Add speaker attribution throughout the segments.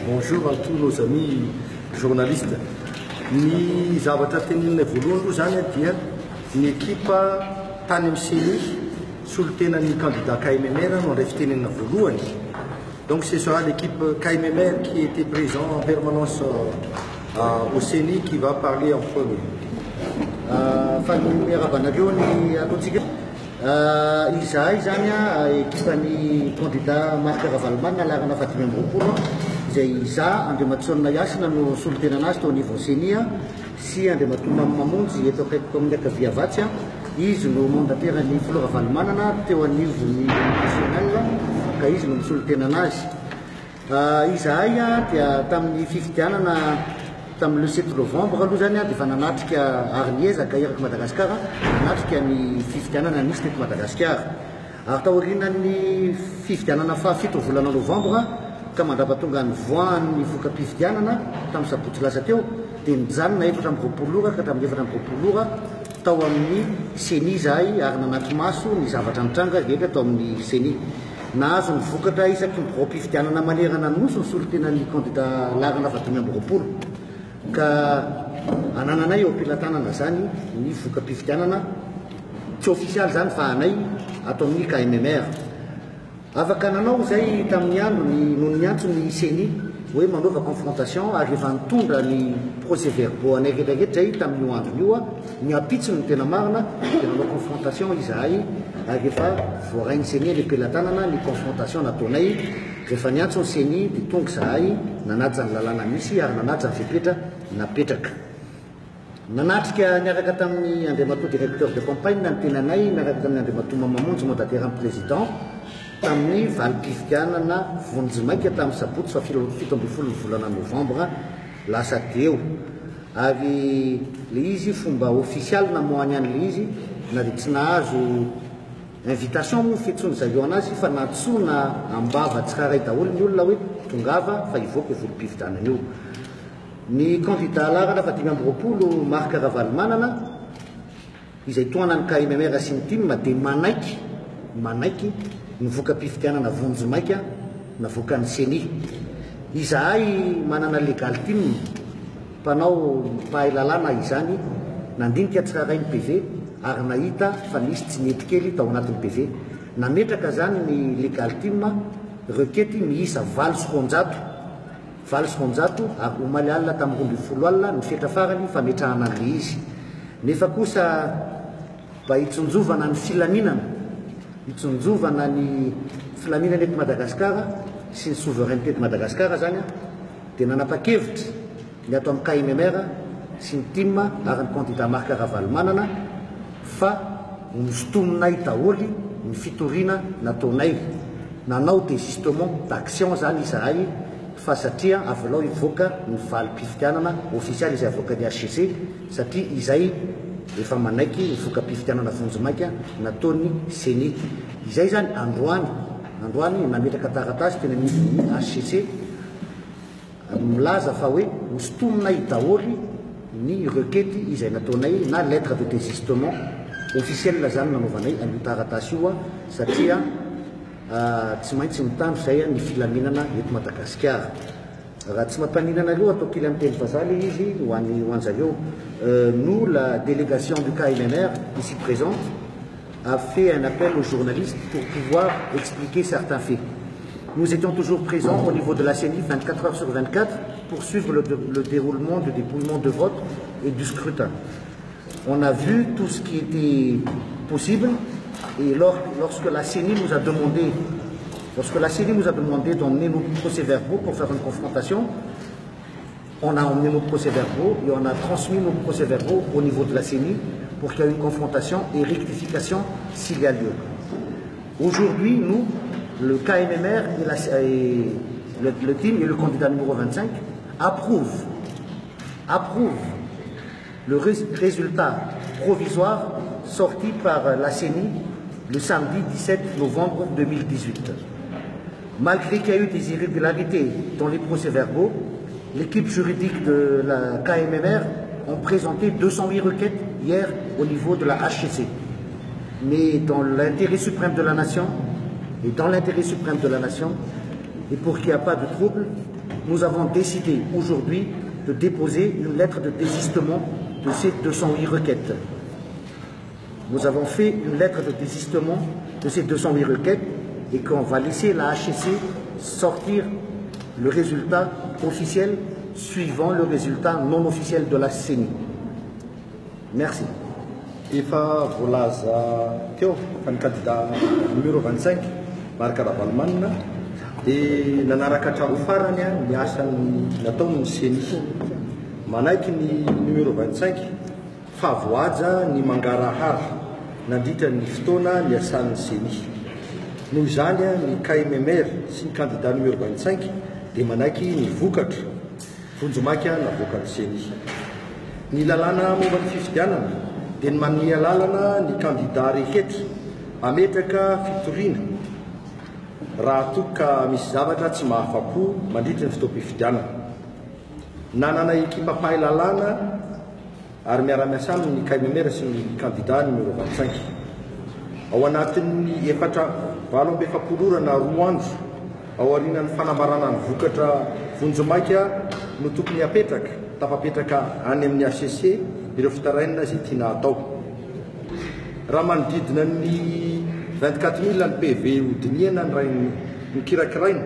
Speaker 1: Bonjour à tous nos amis journalistes. Ny zavatra tenenina voalohany aloha zany dia ny ekipa tany amin'ny CENI solotenan'ny candidat KMMR no andray fitenenina voalohany. Donc ce sera l'équipe KMMR qui était présent en permanence au CENI qui va parler en premier. Miarabanareo ny alohantsika izahay zany ekipan'ny candidat Marc Ravalomanana larana 2020 izay za Andriamatsonina Yasina no solotenana azy tao niveau CENI sy Andriamatomamy Mamonjy eto akaikiko amin'ny Akaviavatsy izy no mandataire-ny Flora Ravalomanana teo anivon'ny national ka izy no misolotenana azy. Izahay dia tamin'ny fifidianana tamin'ny le 7 novembre aloha zany dia efa nanatrika Arniezaka eraky Madagasikara nanatrika ny fifidianana nisy teto Madagasikara ary taorianan'ny fifidianana faha-7 volana novembre ka mandrapatonga ny voan'ny voka-pifidianana tamin'ny sabotsy lasa teo dia nijanona 4 ora ka tamin'ny 4 ora tao amin'ny CENI zahay ary nanaty maso ny zavatra mitranga rehetra tao amin'ny CENI. Nahazo ny vokatra isaky ny roa-pifidianana manerana noso ny solotenan'ny candidat larana 2020 ka anananay eo ampilatanana zany ny voka-pifidianana tsy ofisialy zany fa anay ato amin'ny KMMR. Afaka nanao zay tamin'ny andro noho ny antso ny CENI hoe manova confrontation ary efa nitondra ny procès verbaux anay rehetrarehetra zay tamin'io andron'io ny apitsiny ny tena marina dia nanao confrontation izahay ary efa voarainy CENI ny ampilatanana ny confrontation nataonay rehefa niantso ny CENI dia tonga zahay nanaja ny lalàna misy ary nanaja ny fepetra napetraka. Nanatrika niaraka tamin'ny Andriamato directeur de campagne ny tenanay niaraka tamin'ny Andriamato Mamonjy mandataire ny président tamin'ny valim-pifidianana Vonjimaika tamin'ny sabotsy fa 17 volana novembre lasa teo ary le izy fomba official namohany an'le izy na dia tsy nahazo invitation moa fiantsony zareo anazy fa natsona ambava tsiraray daholo ny olona hoe tongava fa ivoaka volim-pifidianana io. Ny candidat larana 2020 Marc Ravalomanana izay toanany KMMR sy ny team dia manaiky ny voka-pifidianana Vonjimaika navoakan'ny CENI. Izahay manana legal team mpanao mpahay lalàna izany nandinika tsiraray ny PV ary nahita fa nisy tsy netikely tao anatin'ny PV nametraka zany ny legal team requety miisa 700 ary omaly alina tamin'ny 20 alina ny fetra farany fametrahana an'le izy. Nefa kosa mba hitsonjovana ny filaminana hitsonjovana ny filaminana eto Madagasikara sy ny souveraineté de Madagasikara zany dia nanapa-kevitra ny ato amin'ny KMMR sy ny team ary ny candidat Marc Ravalomanana fa nisotominay daholy ny fitoriana nataonay nanao désistement d'action zany izahay fa satria avelao ivoaka ny valim-pifidianana official izay avoakany HCC satria izay efa manaiky ny voka-pifidianana Vonjimaika nataony CENI. Izay zany androany nametraka taratasy tena nivon'ny HCC milaza fa hoe hosotominay daholy ny requety izay nataonay na lettre de désistement officiel zany nanaovanay an'io taratasy io satria tsy maintsy mitandro zay ny filaminana eto Madagasikara. Raha tsy mampaninana aloha atao kely amin'ny teny vazaly izy ho an'zareo. Nous, la délégation du KMMR ici présente, a fait un appel aux journalistes pour pouvoir expliquer certains faits. Nous étions toujours présents au niveau de la CENI 24 heures sur 24 pour suivre le déroulement du dépouillement de vote et du scrutin. On a vu tout ce qui était possible et lorsque la CENI nous a demandé d'emmener nos procès-verbaux pour faire une confrontation, on a emmené nos procès-verbaux et on a transmis nos procès-verbaux au niveau de la CENI pour qu'il y ait une confrontation et rectification s'il y a lieu. Aujourd'hui, nous, le KMMR et le team et le candidat numéro 25, approuve le résultat provisoire sorti par la CENI le samedi 17 novembre 2018. Malgré qu'il y a eu des irrégularités dans les procès-verbaux, l'équipe juridique de la KMMR a présenté 208 requêtes hier au niveau de la HCC. Mais dans l'intérêt suprême de la nation, et pour qu'il n'y ait pas de trouble, nous avons décidé aujourd'hui de déposer une lettre de désistement de ces 208 requêtes. Nous avons fait une lettre de désistement de ces 208 requêtes et qu'on va laisser la HCC sortir le résultat officiel suivant le résultat non officiel de la CENI. Merci.
Speaker 2: Efa voalaza teo fa ny candidat numéro 25 Marc Ravalomanina dia nanaraka hatramin'ny farany ny asany nataony ny CENI. Manaiky ny numéro 25 fa voaja ny mangarahara nandritra ny fotoana ny asan'ny CENI. Noho izany ny KMMR sy ny candidat numéro 25 dia manaiky ny vokatra vonjomaky navoaka ny CENI. Ny lalàna momba ny fifidianana dia ny mania lalana ny candidat rehetra ametraka fitoriana raha toa ka misy zavatra tsy mahafa-po mandritra ny fotoam-pifidianana. Nanana ekipa-pahay lalàna ary miara-miasa aminy KMMR sy ny candidat numéro 25. Ao anatin'ny 7 orana 2 andro ao aorianan'ny fanambarana ny vokatra vonjomaika no tokony apetraka tafapetraka any amin'ny HCC ireo fitarainana zay tiana atao. Raha manodidina ny 24 000 ny PV hodiniana ny ray mikirakiraina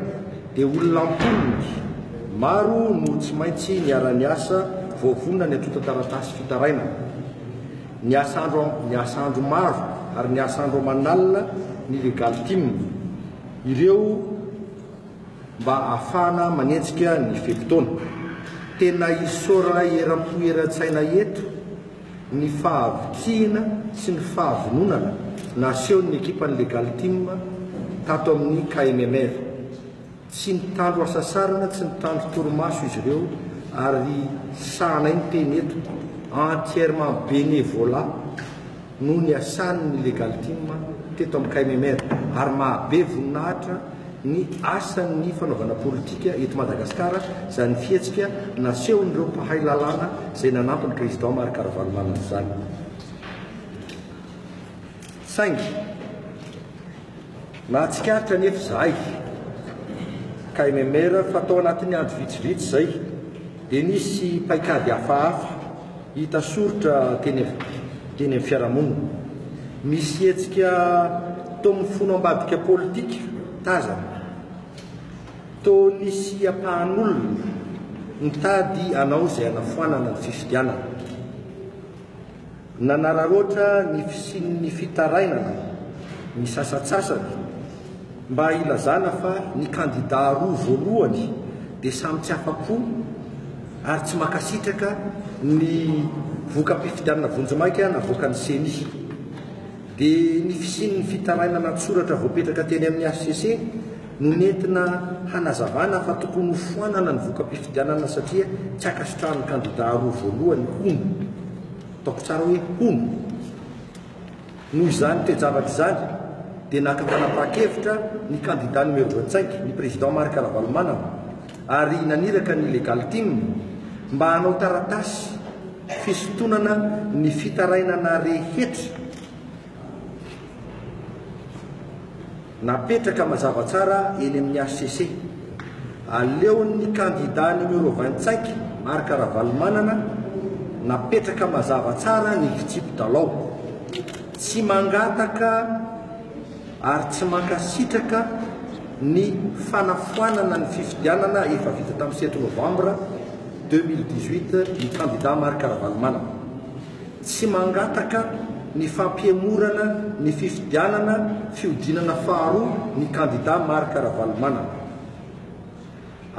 Speaker 2: dia olona amponiny maro no tsy maintsy niara-niasa voavonina ny atrota taratasy fitaraina. Niasa andro maro ary niasa andro manalina ny legal team ireo mba ahafahana manenjika ny fepitaona. Tena isaorana eram-po eran-tsaina eto ny fahavitihana sy ny fahavononana nasehon'ny ekipan'ny legal team tato amin'ny KMMR. Tsy nitandro asa sarana, tsy nitandro torimaso izy ireo ary sanay ny teny eto entièrement bénévolat no ny asan'ny legal team teto amin'ny KMMR ary mahabe voninahitra ny asan'ny fanaovana politika eto Madagasikara izany fihetsika nasehon'ireo mpahay lalàna izay nanampy ny président Marc Ravalomanina izany. Saingy nahatsikaritra nefa izahay KMMR fa tao anatin'ny andro vitsivitsy izay dia nisy paikady hafahafa hita soritra teny amin'ny fiarahamonina. Misy hetsika toa mifono ambadika politika tazana, toa nisy ampahan'olona nitady anao izay anafoanana ny fifidianana. Nanararoatra ny fisin'ny fitarainana ny sasatsasany mba ilazana fa ny candidat roa voalohany dia samy tsy afa-po ary tsy makasitraka ny voka-pifidianana vonjomaika navoaka ny CENI. Dia ny fisin'ny fitarainana tsoratra voapetraka teny amin'ny HCC no nentina hanazavana fa tokony foanana ny voka-pifidianana satria tsy akasitrahan'ny candidat roa voalohany hono. Taoko tsara hoe hono. Noho izany toe-javatra izany dia nakafana-pa-kevitra ny candidat numéro 25 ny président Marc Ravalomanina ary naniraka ny legal team mba hanao taratasy fisotonana ny fitarainana rehetra napetraka mazava tsara eny amin'ny HCC. Aleon'ny candidat numéro 25 Marc Ravalomanina napetraka mazava tsara ny fitsipy-dalao, tsy mangataka ary tsy mankasitraka ny fanafoanana ny fifidianana efa vita tamin'ny 7 novembre 2018 ny candidat Marc Ravalomanina. Tsy mangataka ny fampiemorana ny fifidianana fiodinana faharoa ny candidat Marc Ravalomanina.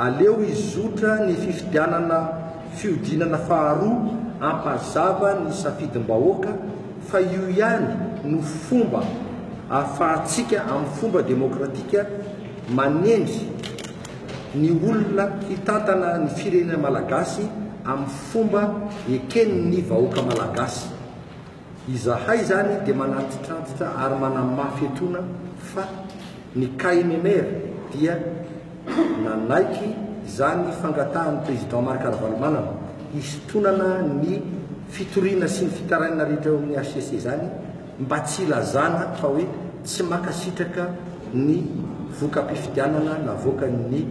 Speaker 2: Aleo izotra ny fifidianana fiodinana faharoa ampazava ny safidim-bahoaka fa io ihany no fomba ahafahantsika amin'ny fomba demokratika manendry ny olona hitantana ny firenena malagasy amin'ny fomba ekeny ny vahoaka malagasy. Izahay zany dia manantitrantitra ary manamafyetona fa ny KNNR dia nanaiky zany fangatahan'ny président Marc Ravalomanana hisintonana ny fitoriana sy ny fitaraina rehetra eo amin'ny HCC zany mba tsy ilazana fa hoe tsy makasitraka ny voka-pifidianana navoakan'ny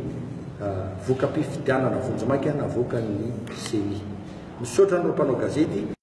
Speaker 2: voka-pifidianana vonjimaiky navoakan'ny CENI. Misaotra anao mpanao gazety.